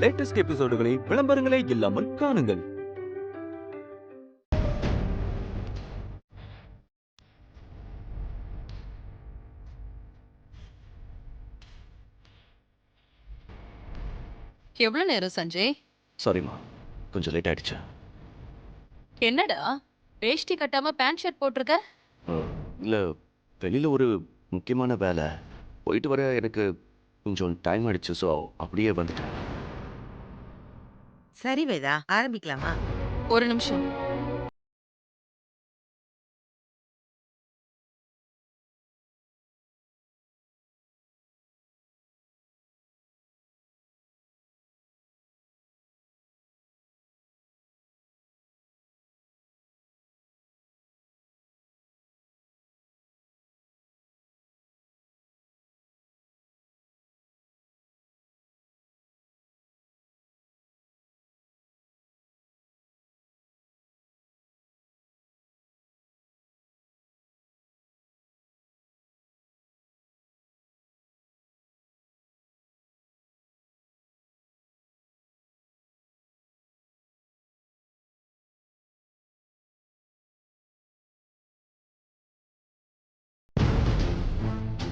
Latest எபிசோடுகளை விளம்பரங்களே இல்லாமல் காணுங்கள். எவ்வளவு நேரம் சஞ்சய்? சாரிம்மா, கொஞ்சம் லேட் ஆயிடுச்சு. என்னடா வேஷ்டி கட்டாம பேண்ட் ஷர்ட் போட்டிருக்க? இல்லை, வெளியில் ஒரு முக்கியமான வேலை போயிட்டு வர எனக்கு கொஞ்சம் டைம் ஆயிடுச்சு. ஸோ அப்படியே வந்துட்டேன். சரி வேதா, ஆரம்பிக்கலாமா? ஒரு நிமிஷம்.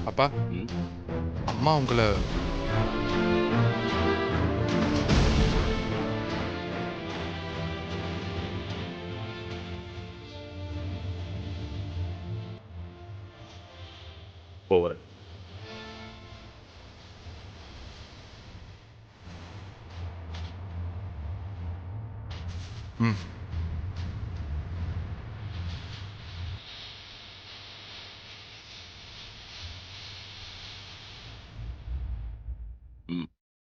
அப்பா, அம்மா உங்களை போகிறேன். ம்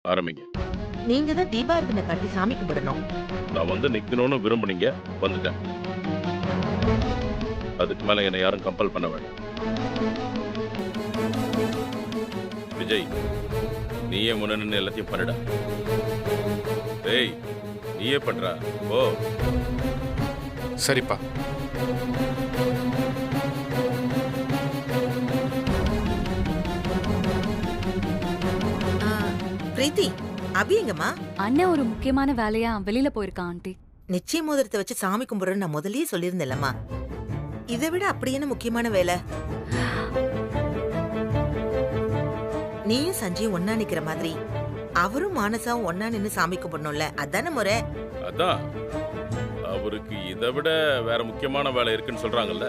ஆரம்பிங்க. நீங்க தான் தீபாரதனை காட்டி சாமி கும்பிடணும். நான் வந்து நிக்கணும்னு விரும்புனீங்க, வந்துட்டேன். அதுக்கு மேல என்னை யாரும் கம்பல் பண்ண வேண்டாம். விஜய், நீயே முன்ன எல்லாத்தையும் பண்ணுடா. டேய், நீயே பண்றா. ஓ சரிப்பா. பிரீத்தி, அபி எங்கம்மா? அண்ணன் ஒரு முக்கியமான வேலையா வெளியில போயிருக்கான் ஆண்டி. நிச்சய மோதிரத்தை வச்சு சாமி கும்பிடுறேன்னு நான் முதல்லயே சொல்லியிருந்தேன்லம்மா. இதை விட அப்படி என்ன முக்கியமான வேலை? நீயும் சஞ்சயும் ஒன்னா நிக்கிற மாதிரி அவரும் மானசாவும் ஒன்னா நின்னு சாமி கும்பிடணும்ல, அதான முறை. அதான், அவருக்கு இதை விட வேற முக்கியமான வேலை இருக்குன்னு சொல்றாங்கல்ல,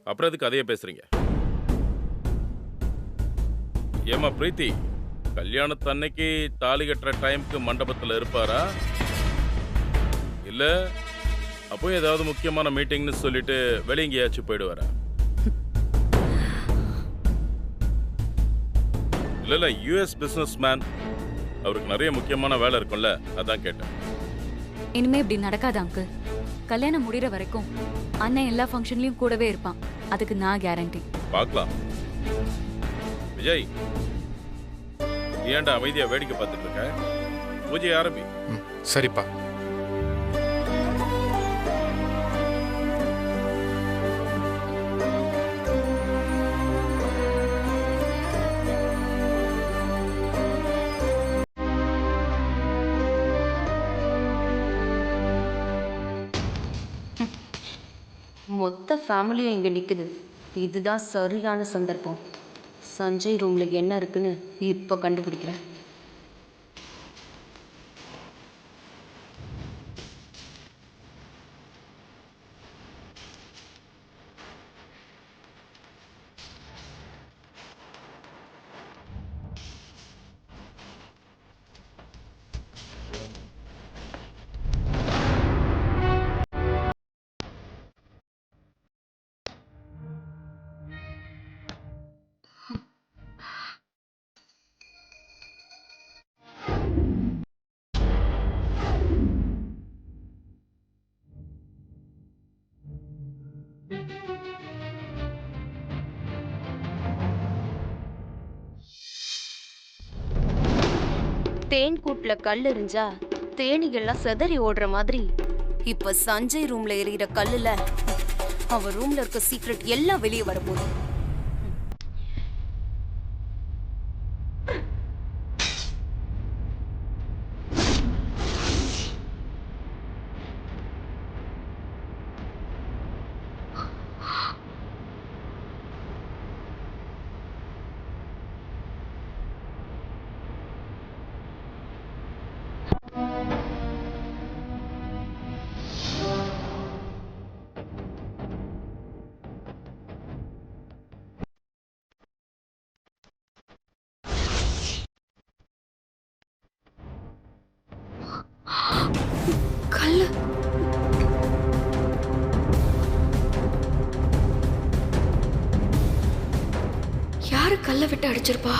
அப்புறம் எதுக்கு அதையே பேசுறீங்க? ஏமா பிரீத்தி, கல்யாணத்தன்னைக்கு தாலி கட்டுற டைமுக்கு மண்டபத்தில் இருப்பாரா, இல்ல அப்போ ஏதாவது முக்கியமான மீட்டிங்னு சொல்லிட்டு வெளிய எங்கேயாச்சும் போயிடுவாரா? இல்ல யூஎஸ் பிசினஸ் மேன், அவருக்கு நிறைய முக்கியமான வேலை இருக்கும்ல, அதான் கேட்டேன். இனிமே இப்படி நடக்காது அங்கிள். கல்யாணம் முடிகிற வரைக்கும் அண்ணன் எல்லா ஃபங்க்ஷன்லயும் கூடவே இருப்பான். அதுக்கு நான் கேரண்டி. பார்க்கலாம். விஜய், ஏன்டா அமைதியா வேடிக்கை பார்த்துட்டு இருக்க? பூஜை ஆரம்பி. சரிப்பா. மொத்த ஃபேமிலியும் இங்கே நிற்குது. இதுதான் சரியான சந்தர்ப்பம். சஞ்சய் ரூமில் என்ன இருக்குன்னு இப்போ கண்டுபிடிக்கிறேன். தேன் கூட்டுல கல் எறிஞ்சா தேனீகள்லாம் செதறி ஓடுற மாதிரி இப்ப சஞ்சய் ரூம்ல எறிகிற கல்லுல அவ ரூம்ல இருக்க சீக்ரெட் எல்லாம் வெளியே வரப்போகுது. கல்லை விட்டு அடிச்சிருப்பா.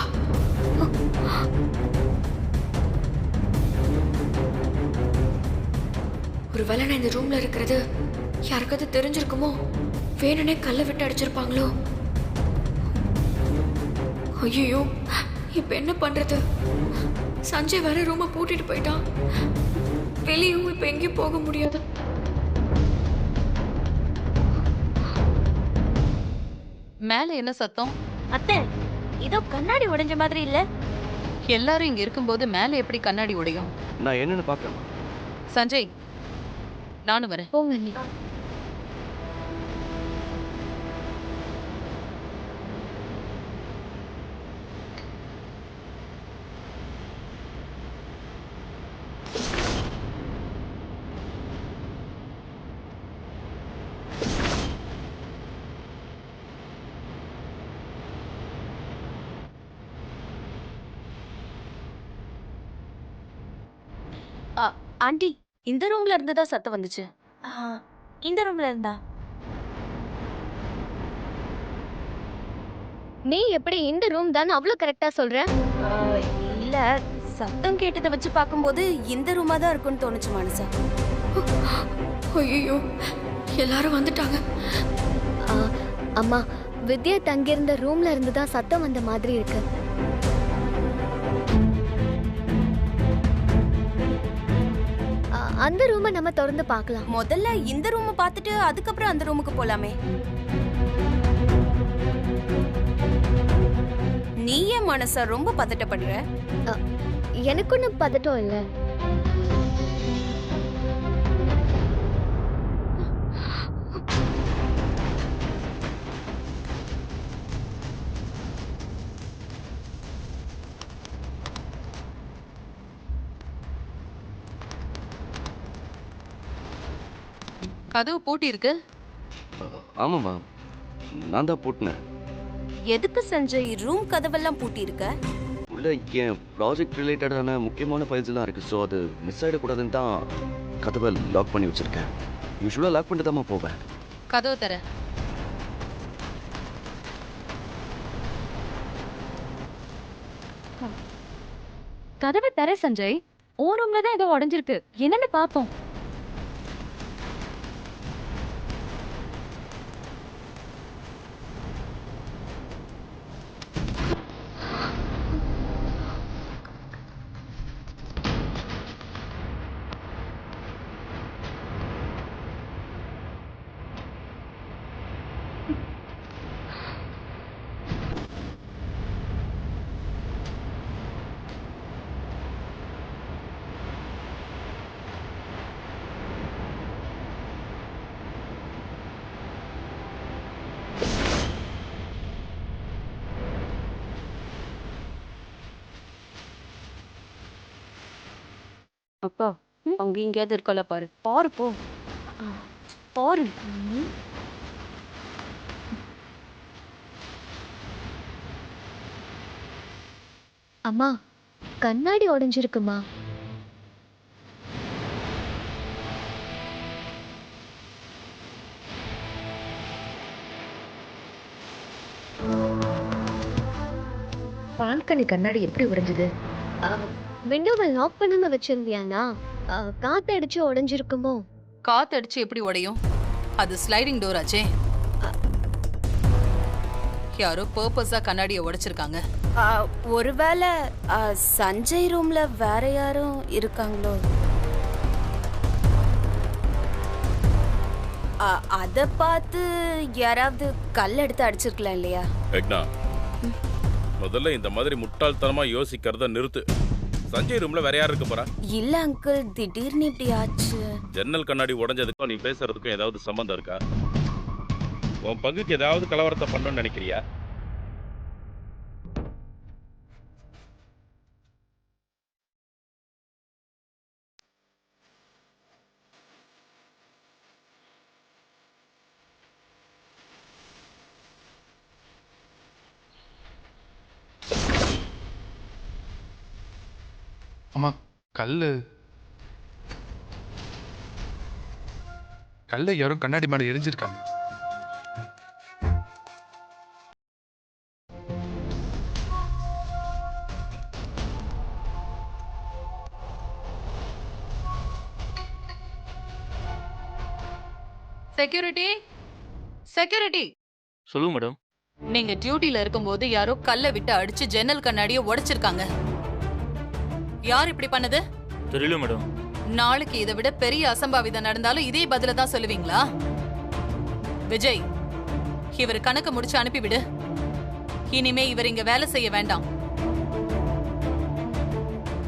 ஒருவேளை நான் இந்த ரூம்ல இருக்கிறது யாருக்காவது தெரிஞ்சிருக்குமோ, வேணுனே கல்லை விட்டு அடிச்சிருப்பாங்களோ. ஐயோ, இப்ப என்ன பண்றது? சஞ்சய் வேற ரூமை பூட்டிட்டு போயிட்டான். வெளியும் இப்ப எங்கேயும் போக முடியாது. மேல என்ன சத்தம்? அத்தை, இதோ கண்ணாடி உடைஞ்ச மாதிரி இல்ல? எல்லாரும் இங்க இருக்கும்போது மேல எப்படி கண்ணாடி உடையும்? நான் என்னன்னு பார்க்கறேன். சஞ்சய், நானும் வரேன். போங்க நீ. ஆண்டி, இந்த ரூம்ல இருந்து தான் சத்தம் வந்துச்சு. இந்த ரூம்ல இருந்தா? நீ எப்படி இந்த ரூம் தான் அவ்வளவு கரெக்டா சொல்ற? இல்ல, சத்தம் கேட்டதை வச்சு பார்க்கும்போது இந்த ரூமா தான் இருக்கும்னு தோணுச்சு மனசா. ஐயோ, எல்லாரும் வந்துட்டாங்க. அம்மா, வித்யா தங்கியிருந்த ரூம்ல இருந்து தான் சத்தம் வந்த மாதிரி இருக்கு. அந்த ரூமை நம்ம திறந்து பார்க்கலாம். முதல்ல இந்த ரூமை பார்த்துட்டு அதுக்கப்புறம் அந்த ரூமுக்கு போலாமே. நீ ஏன் மனசா ரொம்ப பதட்டப்படுற? எனக்கு ஒன்றும் பதட்டம் இல்லை. கதவு பூட்டி இருக்கு. ஆமாம்மா, நான் தான் பூட்டினேன். எதுக்கு சஞ்சய் ரூம் கதவெல்லாம் பூட்டி இருக்க? உள்ள என் ப்ராஜெக்ட் ரிலேட்டடான முக்கியமான ஃபைல்ஸ்லாம் இருக்குது. ஸோ அது மிஸ் ஆகிடக்கூடாதுன்னு தான் கதவை லாக் பண்ணி வச்சுருக்கேன். யூஸ்வலாக லாக் பண்ணிட்டு தான் போவேன். கதவு தர. கதவை தர சஞ்சய். ஓ ரூம்ல தான் ஏதோ உடைஞ்சிருக்கு. என்னன்னு பாப்போம். அப்பா, அங்க எங்கேயாவது இருக்கல பாரு. பாரு போ. பாரு. அம்மா, கண்ணாடி உடைஞ்சிருக்குமா? பால்கனி கண்ணாடி எப்படி உடைஞ்சது? விண்டோவை லாக் பண்ணாம வச்சிருந்தியானா? காத்து அடிச்சு உடைஞ்சிருக்குமோ? காத்தடிச்சு எப்படி உடையும்? அது ஸ்லைடிங் டோர் ஆச்சே. யாரோ பர்பஸா கண்ணாடியை உடைச்சிருக்காங்க. ஒருவேளை சஞ்சய் ரூம்ல வேற யாரும் இருக்காங்களோ? அத பார்த்து யாராவது கல் எடுத்து அடிச்சிருக்கலாம் இல்லையா? மேக்னா, முதல்ல இந்த மாதிரி முட்டாள்தனமா யோசிக்கிறத நிறுத்து. சஞ்சய் ரூம்ல வேற யார் இருக்க போறா? இல்ல அங்கிள், திடீர்னு இப்படி ஆச்சு. ஜன்னல் கண்ணாடி உடைஞ்சதுக்கும் நீ பேசுறதுக்கும் ஏதாவது சம்பந்தம் இருக்கா? உன் பங்குக்கு ஏதாவது கலவரத்தை பண்ணணும்னு நினைக்கிறியா? அம்மா, கல்லை யாரும் கண்ணாடி மேலே எரிஞ்சிருக்காங்க. செக்யூரிட்டி செக்யூரிட்டி சொல்லுங்க மேடம். நீங்க டியூட்டில இருக்கும்போது யாரோ கல்லை விட்டு அடிச்சு ஜன்னல் கண்ணாடியை உடைச்சிருக்காங்க. யார் இப்படி பண்ணது? தெரியல மேடம். நாளைக்கு இதை விட பெரிய அசம்பாவிதம் நடந்தாலும் இதே பதில தான் சொல்லுவீங்களா? விஜய், இவர் கணக்கு முடிச்சு அனுப்பிவிடு. இனிமே இவர் இங்க வேலை செய்ய வேண்டாம்.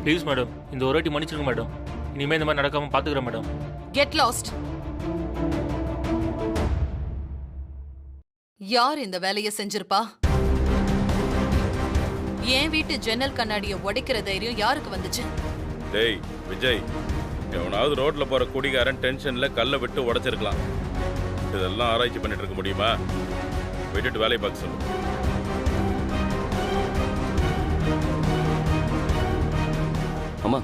ப்ளீஸ் மேடம், இந்த ஒரு வாட்டி மன்னிச்சிருங்க மேடம். இனிமே இந்த மாதிரி நடக்காம பாத்துக்கிறேன் மேடம். Get lost. யார் இந்த வேலையை செஞ்சிருப்பா? என் வீட்டு ஜன்னல் கண்ணாடியை உடைக்கிற தைரியம் யாருக்கு வந்துச்சு? டேய் விஜய், எவனாவது ரோட்ல போற குடிகாரன் டென்ஷன்ல கல்லை விட்டு உடைச்சிருக்கலாம். இதெல்லாம் ஆராய்ச்சி பண்ணிட்டு இருக்க முடியுமா? விட்டுட்டு வேலையை பார்க்க சொல்லு. அம்மா,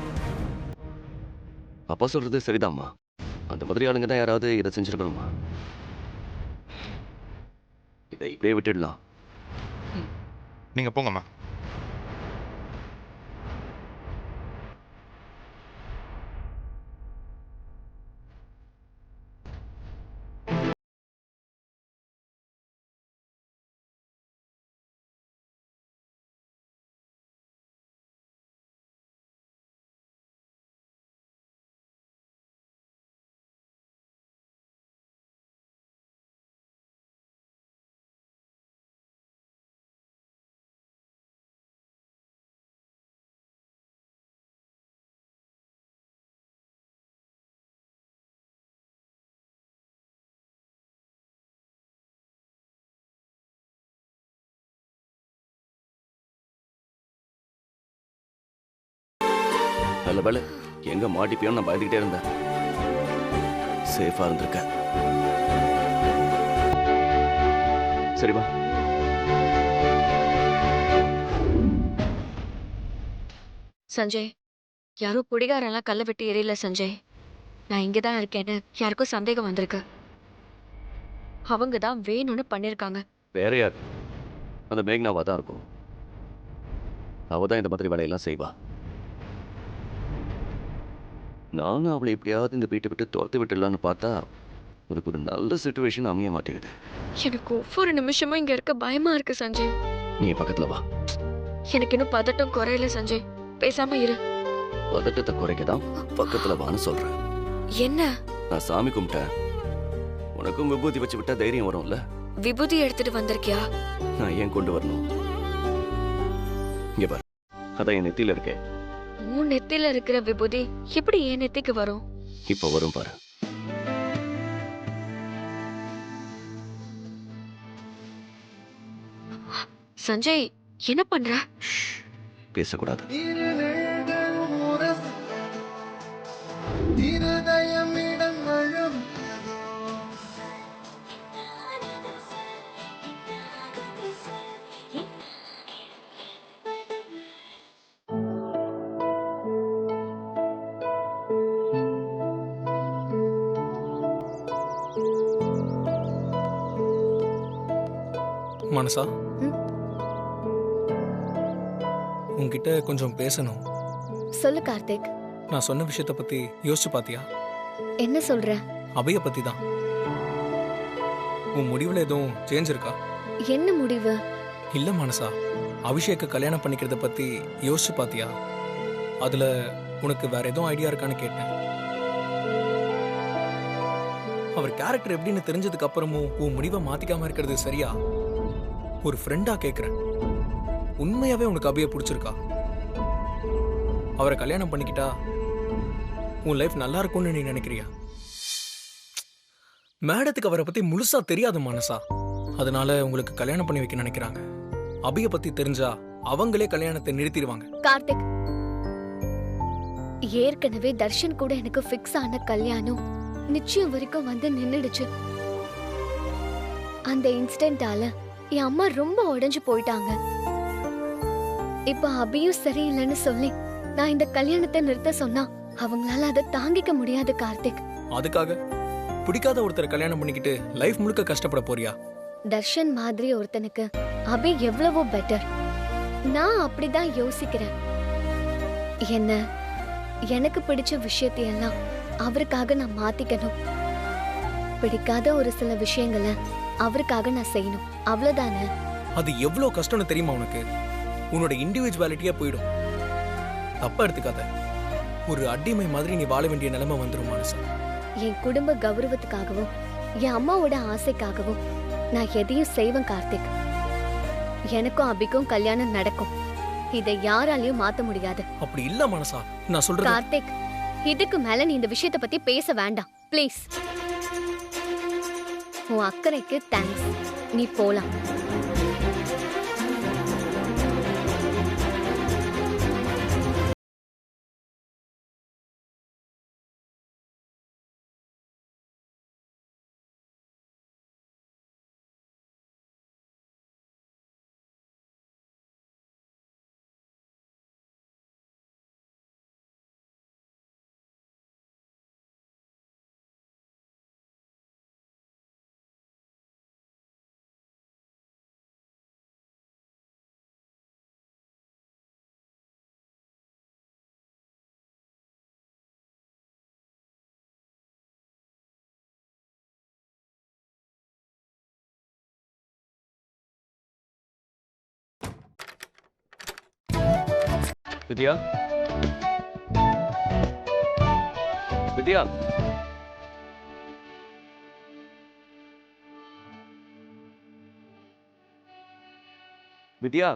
அப்பா சொல்றது சரிதாம்மா. அந்த மாதிரி ஆளுங்க தான் யாராவது இதை செஞ்சிருக்கணுமா? இதை இப்படியே விட்டுடலாம். நீங்க போங்கம்மா. நல்ல வேலை, எங்க மாட்டிப்பியோன்னு நான் பயந்துகிட்டே இருந்தேன். சேஃபா இருந்திருக்கேன். சரிவா. சஞ்சய், யாரோ குடிகாரெல்லாம் கல்லை விட்டு எரியல சஞ்சய். நான் இங்கே தான் இருக்கேன்னு யாருக்கும் சந்தேகம் வந்திருக்கு. அவங்க தான் வேணும்னு பண்ணியிருக்காங்க. வேற யார்? அந்த மேக்னாவா தான் இருக்கும். அவ தான் இந்த மாதிரி வேலையெல்லாம் செய்வா. நானும் அவளை எப்படியாவது இந்த வீட்டை விட்டு துரத்து விட்டுடலான்னு பார்த்தா உனக்கு ஒரு நல்ல சிச்சுவேஷன் அமைய மாட்டேங்குது. எனக்கு ஒவ்வொரு நிமிஷமும் இங்க இருக்க பயமா இருக்கு சஞ்சய். நீ பக்கத்துல வா. எனக்கு இன்னும் பதட்டம் குறையல சஞ்சய். பேசாம இரு. பதட்டத்தை குறைக்கதான் பக்கத்துல வான்னு சொல்றேன். என்ன? நான் சாமி கும்பிட்டேன். உனக்கும் விபூதி வச்சு விட்டா தைரியம் வரும்ல. விபூதி எடுத்துட்டு வந்திருக்கியா? நான் ஏன் கொண்டு வரணும்? இங்க பாரு, அதான் என் நெத்தியில இருக்கே. உன் நெத்தில இருக்கிற விபூதி எப்படி என் நெத்திக்கு வரும்? இப்ப வரும் பாரு. சஞ்சய், என்ன பண்ற? பேசக்கூடாது. மனசா, உன்கிட்ட கொஞ்சம் பேசணும். சொல்லு கார்த்திக். நான் சொன்ன விஷயத்தை பத்தி யோசிச்சு பாத்தியா? என்ன சொல்ற? அபய பத்தி தான். உன் முடிவுல எதுவும் சேஞ்ச் இருக்கா? என்ன முடிவு? இல்ல மனசா, அபிஷேக்க கல்யாணம் பண்ணிக்கிறத பத்தி யோசிச்சு பாத்தியா? அதுல உனக்கு வேற எதுவும் ஐடியா இருக்கான்னு கேட்டேன். அவர் கேரக்டர் எப்படின்னு தெரிஞ்சதுக்கு அப்புறமும் உன் முடிவை மாத்திக்காம இருக்கிறது சரியா? ஒரு ஃப்ரெண்டா கேக்குறேன். உண்மையாவே உனக்கு அபிய பிடிச்சிருக்கா? அவரை கல்யாணம் பண்ணிக்கிட்டா உன் லைஃப் நல்லா இருக்கும்னு நீ நினைக்கிறியா? மேடத்துக்கு அவரை பத்தி முழுசா தெரியாது மனசா. அதனால உங்களுக்கு கல்யாணம் பண்ணி வைக்க நினைக்கிறாங்க. அபிய பத்தி தெரிஞ்சா அவங்களே கல்யாணத்தை நிறுத்திடுவாங்க. கார்த்திக், ஏற்கனவே தர்ஷன் கூட எனக்கு ஃபிக்ஸ் ஆன கல்யாணம் நிச்சயம் வரைக்கும் வந்து நின்னுடுச்சு. அந்த இன்சிடென்ட்டால என் அம்மா ரொம்ப உடைஞ்சு போயிட்டாங்க. இப்ப அபியும் சரியில்லைன்னு சொல்லி நான் இந்த கல்யாணத்தை நிறுத்த சொன்னா அவங்களால அதை தாங்கிக்க முடியாது கார்த்திக். அதுக்காக பிடிக்காத ஒருத்தரை கல்யாணம் பண்ணிக்கிட்டு லைஃப் முழுக்க கஷ்டப்பட போறியா? தர்ஷன் மாதிரி ஒருத்தனுக்கு அபி எவ்வளவோ பெட்டர். நான் அப்படிதான் யோசிக்கிறேன். என்ன, எனக்கு பிடிச்ச விஷயத்தையெல்லாம் அவருக்காக நான் மாத்திக்கணும். பிடிக்காத ஒரு சில விஷயங்களை அவருக்காக நான் செய்யணும், அவ்வளவுதானே. அது எவ்வளவு கஷ்டம்னு தெரியுமா உனக்கு? உன்னோட இண்டிவிஜுவாலிட்டியா போயிடும். தப்பா எடுத்துக்காத. ஒரு அடிமை மாதிரி நீ வாழ வேண்டிய நிலைமை வந்துடும் மானசா. என் குடும்ப கௌரவத்துக்காகவும் என் அம்மாவோட ஆசைக்காகவும் நான் எதையும் செய்வேன் கார்த்திக். எனக்கும் அபிக்கும் கல்யாணம் நடக்கும். இதை யாராலையும் மாத்த முடியாது. அப்படி இல்ல மானசா, நான் சொல்றேன் கார்த்திக், இதுக்கு மேல நீ இந்த விஷயத்தை பத்தி பேச வேண்டாம் ப்ளீஸ். உன் அக்கறைக்கு தேங்க்ஸ். நீ போலாம். வித்யா, வித்யா, வித்யா,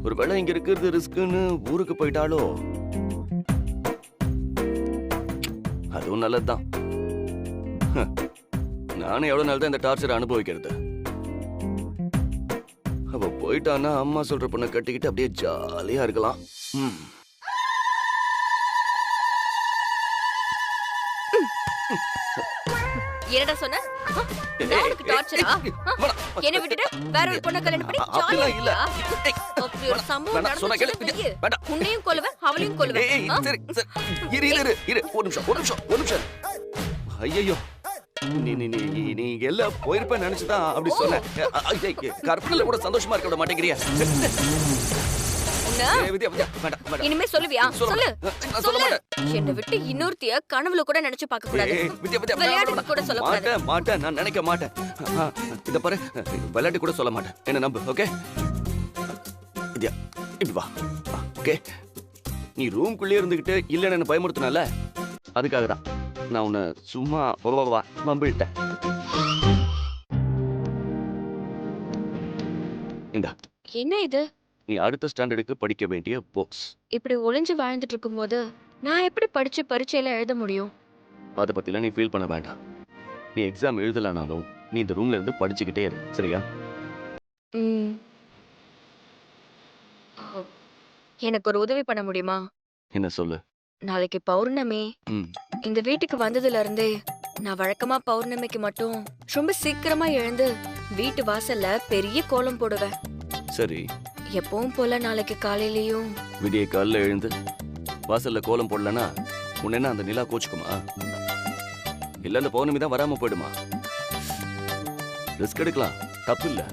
ஒருவேளை இங்க இருக்கிறது ரிஸ்க்குன்னு ஊருக்கு போயிட்டாலோ? அதுவும் நல்லதுதான். நானும் எவ்வளவு நாள் தான் இந்த டார்ச்சரை அனுபவிக்கிறது. அவ போயிட்டான்னா அம்மா சொல்ற பொண்ணை கட்டிக்கிட்டு அப்படியே ஜாலியா இருக்கலாம். என்னடா சொன்ன? நானுக்கு டார்ச்சரா? என்ன விட்டுட்டு வேற ஒரு பொண்ணை கல்யாணம் பண்ணி ஜாலியா இல்ல. அப்படி ஒரு சம்பவம் நடந்துச்சு. உன்னையும் கொல்லுவேன், அவளையும் கொல்லுவேன். சரி சரி, இரு ஒரு நிமிஷம். ஐயோ, நீ எல்லாம் போயிருப்ப நினைச்சுதான் அப்படி சொன்ன. கற்பனையில கூட சந்தோஷமா இருக்க விட மாட்டேங்கிறியா? இனிமே சொல்லுவியா? சொல்லு. என்னை விட்டு இன்னொருத்திய கனவுல கூட நினைச்சு பார்க்க கூடாது. விளையாட்டு கூட சொல்ல கூடாது. மாட்டேன், நான் நினைக்க மாட்டேன். இத பாரு, விளையாட்டு கூட சொல்ல மாட்டேன். என்ன நம்பு, ஓகே? வித்யா, இப்படி வா, ஓகே? நீ ரூம்குள்ளே இருந்துகிட்டு இல்லன்னு என்ன பயமுறுத்தினால, அதுக்காக தான் நான் உன்னை சும்மா மம்பிட்டேன். இந்தா. என்ன இது? நீ அடுத்த ஸ்டாண்டர்டுக்கு படிக்க வேண்டிய புக்ஸ். இப்படி ஒளிஞ்சு வாழ்ந்துட்டு இருக்கும்போது நான் எப்படி படிச்சு பரீட்சையில எழுத முடியும்? அதை பத்திலாம் நீ ஃபீல் பண்ண வேண்டாம். நீ எக்ஸாம் எழுதலனாலும் நீ இந்த ரூம்ல இருந்து படிச்சுக்கிட்டே இரு, சரியா? எனக்கு ஒரு உதவி பண்ண முடியுமா? என்ன சொல்லு. நாளைக்கு பௌர்ணமி. இந்த வீட்டுக்கு வந்ததுல இருந்தே நான் வழக்கமா பௌர்ணமிக்கு மட்டும் ரொம்ப சீக்கிரமா எழுந்து வீட்டு வாசல்ல பெரிய கோலம் போடுவேன். சரி. எப்பவும் போல நாளைக்கு காலையிலயும் விடிய காலைல எழுந்து வாசல்ல கோலம் போடலன்னா உன்ன அந்த நிலா கோச்சுக்குமா? இல்ல அந்த பௌர்ணமி தான் வராம போயிடுமா? ரிஸ்க் எடுக்கலாம், தப்பு இல்ல.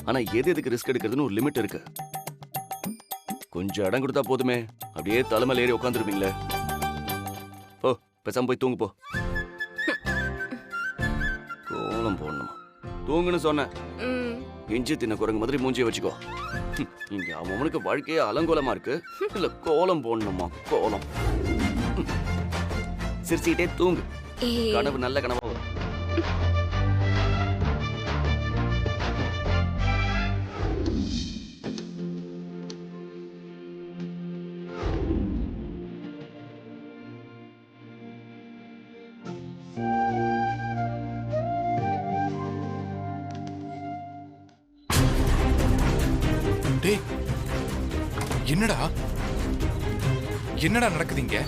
ஆனா எதுக்கு ரிஸ்க் எடுக்கிறதுன்னு ஒரு லிமிட் இருக்கு. கொஞ்சம் இடம் கொடுத்தா போதுமே, அப்படியே தலைமையில ஏறி உட்காந்துருப்பீங்களே. ஓ, பேசாம போய் தூங்கு போ. கோலம் போடணுமா? தூங்குன்னு சொன்னேன். இஞ்சி தின்ன குரங்கு மாதிரி மூஞ்சியை வச்சுக்கோ. இங்க அவனுக்கு வாழ்க்கையே அலங்கோலமா இருக்கு, இல்ல கோலம் போடணுமா? கோலம். சிரிச்சுக்கிட்டே தூங்கு, கனவு நல்ல கனவா வரும். என்னடா நடக்குது இங்க?